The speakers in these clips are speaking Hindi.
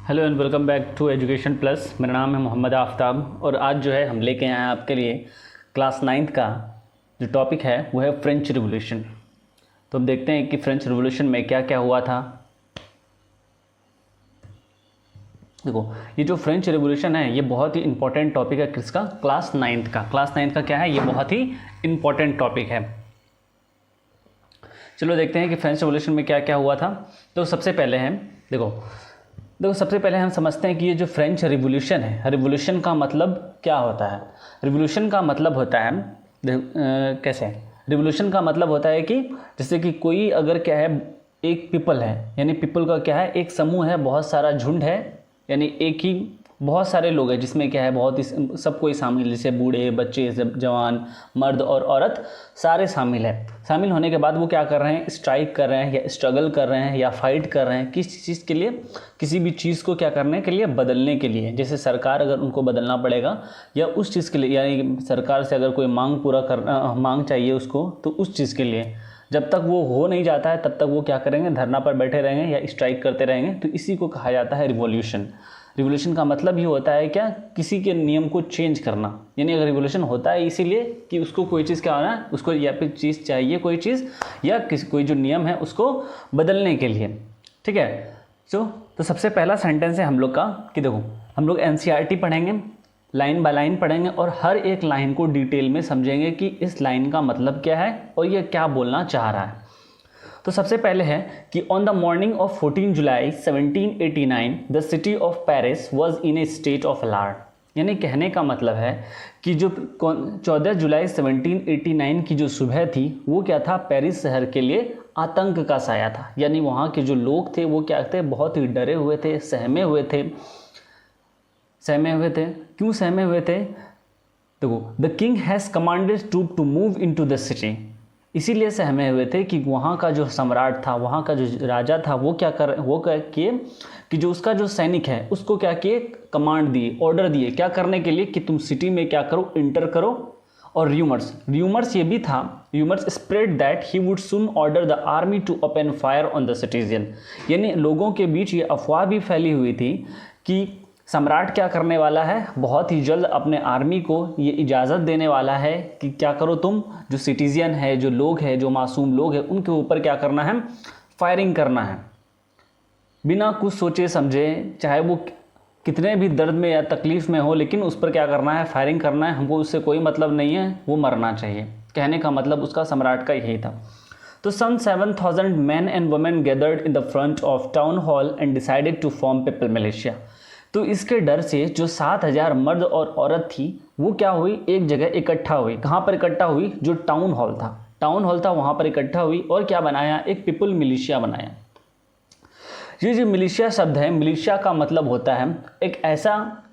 Hello and welcome back to education plus. मेरा नाम है मोहम्मद आफ्ताब और आज जो है हम लेके आए हैं आपके लिए क्लास 9th का जो टॉपिक है वो है फ्रेंच रिवॉल्यूशन। तो अब देखते हैं कि फ्रेंच रिवॉल्यूशन में क्या क्या हुआ था। देखो, ये जो फ्रेंच रिवॉल्यूशन है ये बहुत ही इंपॉर्टेंट टॉपिक है। किसका? क्लास 9th का। क्लास 9th का क्या है? ये बहुत ही इंपॉर्टेंट टॉपिक है। चलो देखते हैं कि फ्रेंच रिवॉल्यूशन में क्या क्या हुआ था। तो सबसे पहले सबसे पहले हम समझते हैं कि ये जो फ्रेंच रिवॉल्यूशन है, रिवॉल्यूशन का मतलब क्या होता है। रिवॉल्यूशन का मतलब होता है कैसे? रिवॉल्यूशन का मतलब होता है कि जैसे कि कोई अगर क्या है, एक पीपल है, यानी पीपल का क्या है, एक समूह है, बहुत सारा झुंड है, यानी एक ही बहुत सारे लोग हैं जिसमें क्या है बहुत ही सब कोई शामिल, जैसे बूढ़े, बच्चे, जवान, मर्द और औरत सारे शामिल है। शामिल होने के बाद वो क्या कर रहे हैं? स्ट्राइक कर रहे हैं या स्ट्रगल कर रहे हैं या फाइट कर रहे हैं। किस चीज़ के लिए? किसी भी चीज़ को क्या करने के लिए? बदलने के लिए। जैसे सरकार अगर उनको बदलना पड़ेगा या उस चीज़ के लिए, यानी सरकार से अगर कोई मांग चाहिए उसको, तो उस चीज़ के लिए जब तक वो हो नहीं जाता है तब तक वो क्या करेंगे? धरना पर बैठे रहेंगे या स्ट्राइक करते रहेंगे। तो इसी को कहा जाता है रिवॉल्यूशन। रिवॉल्यूशन का मतलब ही होता है क्या? किसी के नियम को चेंज करना। यानी अगर रिवॉल्यूशन होता है इसीलिए कि उसको कोई चीज़ क्या होना है, उसको या फिर चीज़ चाहिए, कोई चीज़ या कोई जो नियम है उसको बदलने के लिए। ठीक है। तो सबसे पहला सेंटेंस है हम लोग का कि देखो, हम लोग NCERT पढ़ेंगे, लाइन बाय लाइन पढ़ेंगे और हर एक लाइन को डिटेल में समझेंगे कि इस लाइन का मतलब क्या है और ये क्या बोलना चाह रहा है। तो सबसे पहले है कि on the morning of 14 July 1789 the city of Paris was in A state of alarm. यानी कहने का मतलब है कि जो 14 जुलाई 1789 की जो सुबह थी वो क्या था? पेरिस शहर के लिए आतंक का साया था। यानी वहाँ के जो लोग थे वो क्या थे? बहुत ही डरे हुए थे, सहमे हुए थे। क्यों सहमे हुए थे? देखो, the king has commanded troop to move into the city. इसीलिए सहमे हुए थे कि वहाँ का जो सम्राट था, वहाँ का जो राजा था, वो क्या किए कि जो उसका जो सैनिक है उसको क्या किए? कमांड दिए, ऑर्डर दिए क्या करने के लिए? कि तुम सिटी में क्या करो? इंटर करो। और र्यूमर्स ये भी था, rumours spread that he would soon order the army to open fire on the citizen. यानी लोगों के बीच ये अफवाह भी फैली हुई थी कि सम्राट क्या करने वाला है? बहुत ही जल्द अपने आर्मी को ये इजाज़त देने वाला है कि क्या करो, तुम जो सिटीजन है, जो लोग हैं, जो मासूम लोग हैं, उनके ऊपर क्या करना है? फायरिंग करना है। बिना कुछ सोचे समझे, चाहे वो कितने भी दर्द में या तकलीफ़ में हो, लेकिन उस पर क्या करना है? फायरिंग करना है। हमको उससे कोई मतलब नहीं है, वो मरना चाहिए। कहने का मतलब उसका सम्राट का यही था। तो some 7,000 men and women gathered in the front of town hall and decided to form people militia। तो इसके डर से जो 7,000 मर्द और औरत थी वो क्या हुई? एक जगह इकट्ठा हुई। कहाँ पर इकट्ठा हुई? जो टाउन हॉल था वहाँ पर इकट्ठा हुई और क्या बनाया? एक पीपल मिलिशिया बनाया। ये जो मिलिशिया शब्द है, मिलिशिया का मतलब होता है एक ऐसा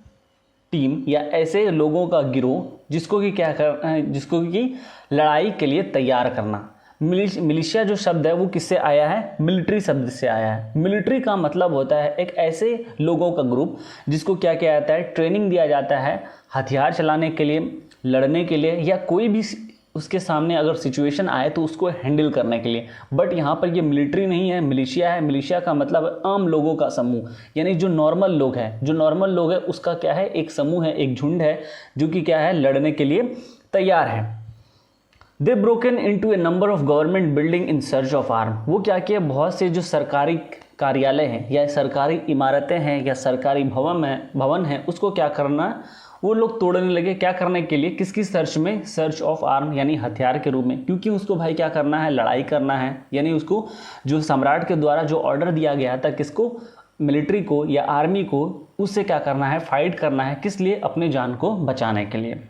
टीम या ऐसे लोगों का गिरोह जिसको कि लड़ाई के लिए तैयार करना। मिलिशिया जो शब्द है वो किससे आया है? मिलिट्री शब्द से आया है। मिलिट्री का मतलब होता है एक ऐसे लोगों का ग्रुप जिसको क्या किया जाता है? ट्रेनिंग दिया जाता है हथियार चलाने के लिए, लड़ने के लिए, या कोई भी उसके सामने अगर सिचुएशन आए तो उसको हैंडल करने के लिए। बट यहाँ पर ये मिलिट्री नहीं है, मिलिशिया है। मिलिशिया का मतलब आम लोगों का समूह, यानी जो नॉर्मल लोग है उसका क्या है? एक समूह है, एक झुंड है जो कि क्या है? लड़ने के लिए तैयार है। They broken into a number of government building in search of arm. वो क्या किया? बहुत से जो सरकारी कार्यालय हैं या सरकारी इमारतें हैं या सरकारी भवन है उसको क्या करना? वो लोग तोड़ने लगे। क्या करने के लिए? किसकी सर्च में? सर्च ऑफ आर्म, यानी हथियार के रूप में। क्योंकि उसको भाई क्या करना है? लड़ाई करना है। यानी उसको जो सम्राट के द्वारा जो ऑर्डर दिया गया था, किसको? मिलिट्री को या आर्मी को, उससे क्या करना है? फाइट करना है। किस लिए? अपने जान को बचाने के लिए।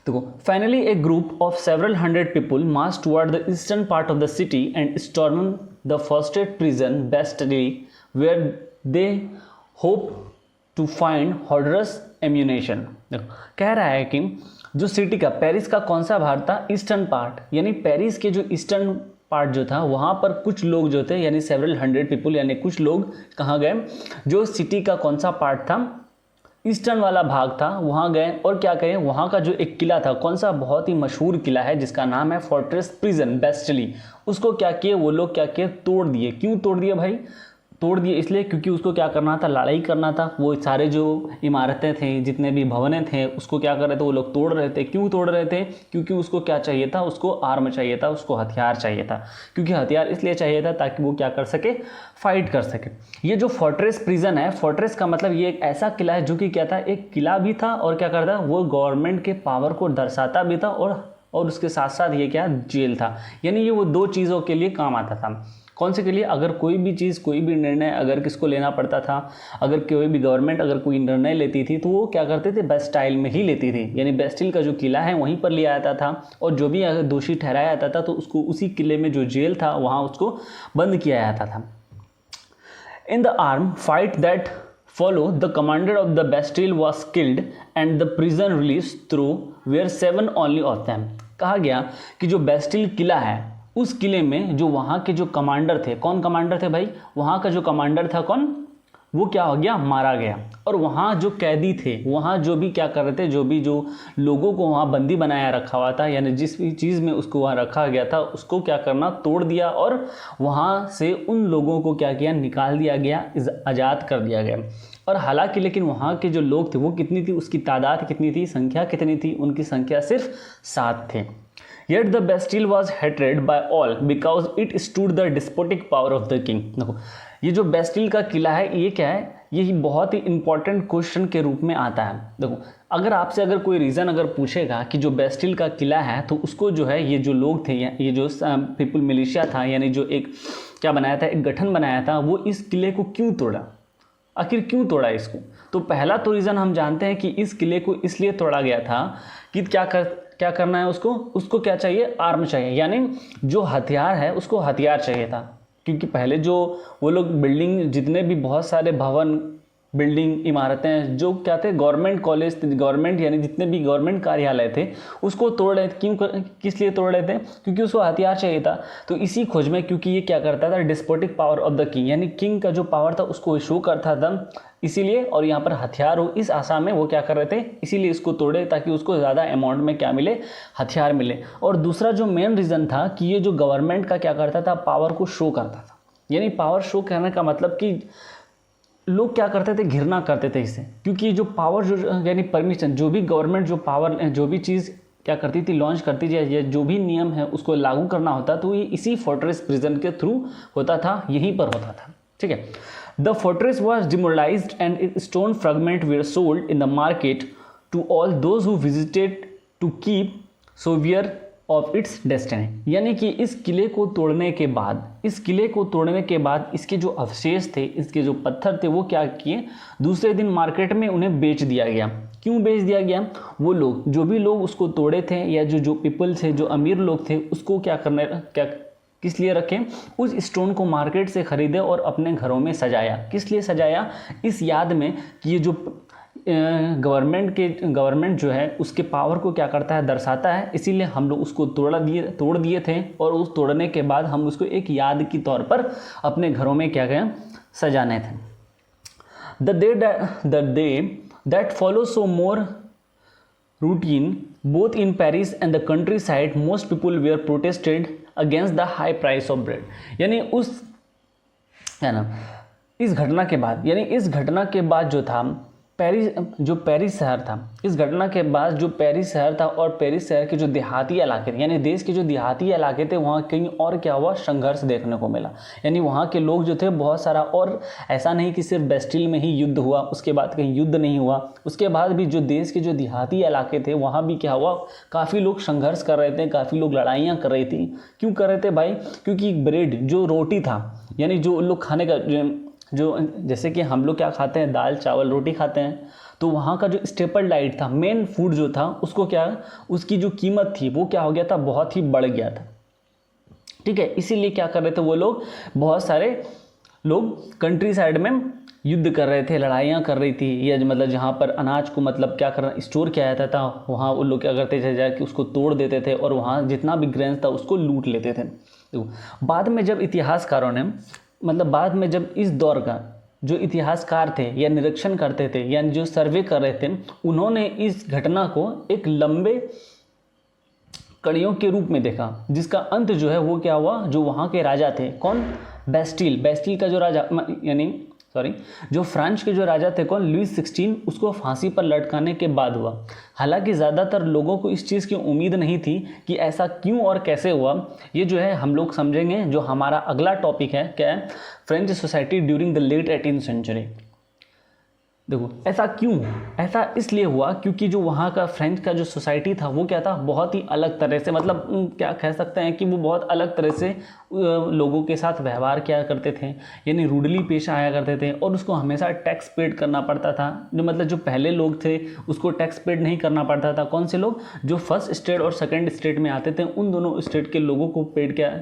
देखो, finally a group of several hundred people march toward the eastern part of the city and storm the fortified prison Bastille where they hope to find hoards ammunition. देखो, कह रहा है कि जो सिटी का, पेरिस का कौन सा भाग था? Eastern part. यानी पेरिस के जो ईस्टर्न पार्ट जो था वहाँ पर कुछ लोग जो थे, यानी सेवरल हंड्रेड पीपल, यानी कुछ लोग कहाँ गए? जो सिटी का कौन सा पार्ट था? ईस्टर्न वाला भाग था, वहाँ गए और क्या करें? वहाँ का जो एक किला था, कौन सा? बहुत ही मशहूर किला है जिसका नाम है फोर्ट्रेस प्रिजन बेस्टली। उसको क्या किए वो लोग? क्या किए? तोड़ दिए। क्यों तोड़ दिए भाई? तोड़ दिए इसलिए क्योंकि उसको क्या करना था, लड़ाई करना था। वो सारे जो इमारतें थे, जितने भी भवनें थे, उसको क्या कर रहे थे वो लोग, तोड़ रहे थे। क्यों तोड़ रहे थे? क्योंकि उसको क्या चाहिए था, उसको आर्म चाहिए था, उसको हथियार चाहिए था। क्योंकि हथियार इसलिए चाहिए था ताकि वो क्या कर सके, फाइट कर सके। ये जो फोर्ट्रेस प्रिजन है, फोर्ट्रेस का मतलब ये एक ऐसा किला है जो कि क्या था, एक किला भी था और क्या करता, वो गवर्नमेंट के पावर को दर्शाता भी था और उसके साथ साथ ये क्या, जेल था। यानी ये वो दो चीज़ों के लिए काम आता था। कौन से के लिए? अगर कोई भी चीज़, कोई भी निर्णय अगर किसको लेना पड़ता था, अगर कोई भी गवर्नमेंट अगर कोई निर्णय लेती थी तो वो क्या करते थे, बेस्टाइल में ही लेती थी। यानी बेस्टिल का जो किला है वहीं पर लिया जाता था और जो भी अगर दोषी ठहराया जाता था तो उसको उसी किले में जो जेल था वहाँ उसको बंद किया जाता था। In the arm fight that follow, the commander of the Bastille was killed and the prison released through were 7 only of them। कहा गया कि जो बेस्टिल किला है, उस किले में जो वहाँ के जो कमांडर थे, कौन कमांडर थे भाई, वहाँ का जो कमांडर था कौन, वो क्या हो गया, मारा गया। और वहाँ जो कैदी थे, वहाँ जो भी क्या कर रहे थे, जो लोगों को वहाँ बंदी बनाया रखा हुआ था, यानी जिस भी चीज़ में उसको वहाँ रखा गया था उसको क्या करना, तोड़ दिया और वहाँ से उन लोगों को क्या किया, निकाल दिया गया, आज़ाद कर दिया गया। और हालांकि लेकिन वहाँ के जो लोग थे वो कितनी थी, उसकी तादाद कितनी थी, संख्या कितनी थी, उनकी संख्या सिर्फ 7 थे। Yet the Bastille was hated by all because it stood the despotic power of the king। देखो ये जो बेस्टिल का किला है ये क्या है, ये बहुत ही इंपॉर्टेंट क्वेश्चन के रूप में आता है। देखो अगर आपसे अगर कोई रीज़न अगर पूछेगा कि जो बेस्टिल का किला है तो उसको जो है, ये जो लोग थे, ये जो पीपल मिलिशिया था, यानी जो एक क्या बनाया था, एक गठन बनाया था, वो इस किले को क्यों तोड़ा, आखिर क्यों तोड़ा इसको? तो पहला तो रीज़न हम जानते हैं कि इस किले को इसलिए तोड़ा गया था कि क्या करना है, उसको क्या चाहिए, आर्म चाहिए, यानी जो हथियार है उसको हथियार चाहिए था। क्योंकि पहले जो वो लोग बिल्डिंग, जितने भी बहुत सारे भवन, बिल्डिंग, इमारतें जो क्या थे, गवर्नमेंट कॉलेज, गवर्नमेंट यानी जितने भी गवर्नमेंट कार्यालय थे उसको तोड़ रहे थे। किस लिए तोड़ रहे थे? क्योंकि उसको हथियार चाहिए था। तो इसी खोज में, क्योंकि ये क्या करता था, despotic power of the king, यानी किंग का जो पावर था उसको शो करता था, इसीलिए, और यहाँ पर हथियार हो इस आशा में वो क्या कर रहे थे, इसीलिए इसको तोड़े ताकि उसको ज़्यादा अमाउंट में क्या मिले, हथियार मिले। और दूसरा जो मेन रीज़न था कि ये जो गवर्नमेंट का क्या करता था, पावर को शो करता था। यानी पावर शो करने का मतलब कि लोग क्या करते थे, घृणा करते थे इससे, क्योंकि जो पावर जो यानी परमिशन, जो भी गवर्नमेंट जो पावर, जो भी चीज़ क्या करती थी, लॉन्च करती थी, या जो भी नियम है उसको लागू करना होता तो ये इसी फोर्ट्रेस प्रिजन के थ्रू होता था, यहीं पर होता था। ठीक है। The fortress was demoralized and its stone fragments were sold in the market to all those who visited to keep souvenir of its destiny। यानी कि इस किले को तोड़ने के बाद इसके जो अवशेष थे, इसके जो पत्थर थे, वो क्या किए, दूसरे दिन मार्केट में उन्हें बेच दिया गया। क्यों बेच दिया गया? वो लोग, जो भी लोग उसको तोड़े थे, या जो पीपल थे, जो अमीर लोग थे, उसको किस लिए रखें, उस स्टोन को मार्केट से खरीदे और अपने घरों में सजाया। किस लिए सजाया? इस याद में कि ये जो गवर्नमेंट जो है उसके पावर को क्या करता है, दर्शाता है, इसीलिए हम लोग उसको तोड़ दिए थे। और उस तोड़ने के बाद हम उसको एक याद के तौर पर अपने घरों में क्या करें, सजाने थे। The day that follow so more routine both in Paris and the countryside, most people were protested against the high price of bread। यानी इस घटना के बाद, जो था पेरिस शहर था, इस घटना के बाद जो पेरिस शहर था और पेरिस शहर के जो देहाती इलाके थे, यानी देश के जो देहाती इलाके थे, वहाँ कहीं और क्या हुआ, संघर्ष देखने को मिला। यानी वहाँ के लोग जो थे बहुत सारा, और ऐसा नहीं कि सिर्फ बेस्टिल में ही युद्ध हुआ, उसके बाद कहीं युद्ध नहीं हुआ, उसके बाद भी जो देश के जो देहाती इलाके थे वहाँ भी क्या हुआ, काफ़ी लोग संघर्ष कर रहे थे, काफ़ी लोग लड़ाइयाँ कर रही थी। क्यों कर रहे थे भाई? क्योंकि ब्रेड, जो रोटी था, यानी जो लोग खाने का, जो जैसे कि हम लोग क्या खाते हैं, दाल चावल रोटी खाते हैं, तो वहाँ का जो स्टेपल डाइट था, मेन फूड जो था, उसको क्या, उसकी जो कीमत थी वो क्या हो गया था, बहुत ही बढ़ गया था। ठीक है। इसीलिए क्या कर रहे थे वो लोग, बहुत सारे लोग कंट्री साइड में युद्ध कर रहे थे, लड़ाइयाँ कर रही थी, या मतलब जहाँ पर अनाज को मतलब क्या करना, स्टोर किया जाता था, वहाँ वो लोग क्या करते थे, जाके उसको तोड़ देते थे और वहाँ जितना भी ग्रेन्स था उसको लूट लेते थे। बाद में जब इतिहासकारों ने, मतलब बाद में जब इस दौर का जो इतिहासकार थे या निरीक्षण करते थे, यानी जो सर्वे कर रहे थे, उन्होंने इस घटना को एक लंबे कड़ियों के रूप में देखा, जिसका अंत जो है वो क्या हुआ, जो वहाँ के राजा थे, कौन, बेस्टिल, बेस्टिल का जो राजा यानी सॉरी जो फ्रांस के जो राजा थे कौन, लुईस 16, उसको फांसी पर लटकाने के बाद हुआ। हालांकि ज़्यादातर लोगों को इस चीज़ की उम्मीद नहीं थी कि ऐसा क्यों और कैसे हुआ। ये जो है हम लोग समझेंगे। जो हमारा अगला टॉपिक है क्या है, French society during the late 18th century. देखो ऐसा क्यों, ऐसा इसलिए हुआ क्योंकि जो वहाँ का फ्रेंच का जो सोसाइटी था वो क्या था, बहुत ही अलग तरह से, मतलब क्या कह सकते हैं कि वो बहुत अलग तरह से लोगों के साथ व्यवहार किया करते थे, यानी रूडली पेश आया करते थे, और उसको हमेशा टैक्स पेड करना पड़ता था। जो मतलब जो पहले लोग थे उसको टैक्स पेड नहीं करना पड़ता था। कौन से लोग, जो फर्स्ट स्टेट और सेकेंड स्टेट में आते थे, उन दोनों स्टेट के लोगों को पेड क्या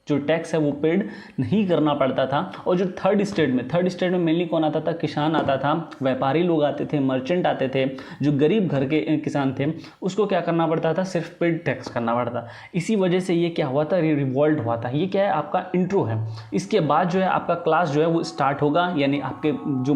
जो टैक्स है वो पेड नहीं करना पड़ता था। और जो थर्ड स्टेट में मेनली कौन आता था, किसान आता था, व्यापारी लोग आते थे, मर्चेंट आते थे, जो गरीब घर के किसान थे उसको क्या करना पड़ता था, सिर्फ पेड टैक्स करना पड़ता। इसी वजह से ये क्या हुआ था, रिवॉल्ट हुआ था। ये क्या है, आपका इंट्रो है। इसके बाद जो है आपका क्लास जो है वो स्टार्ट होगा, यानी आपके जो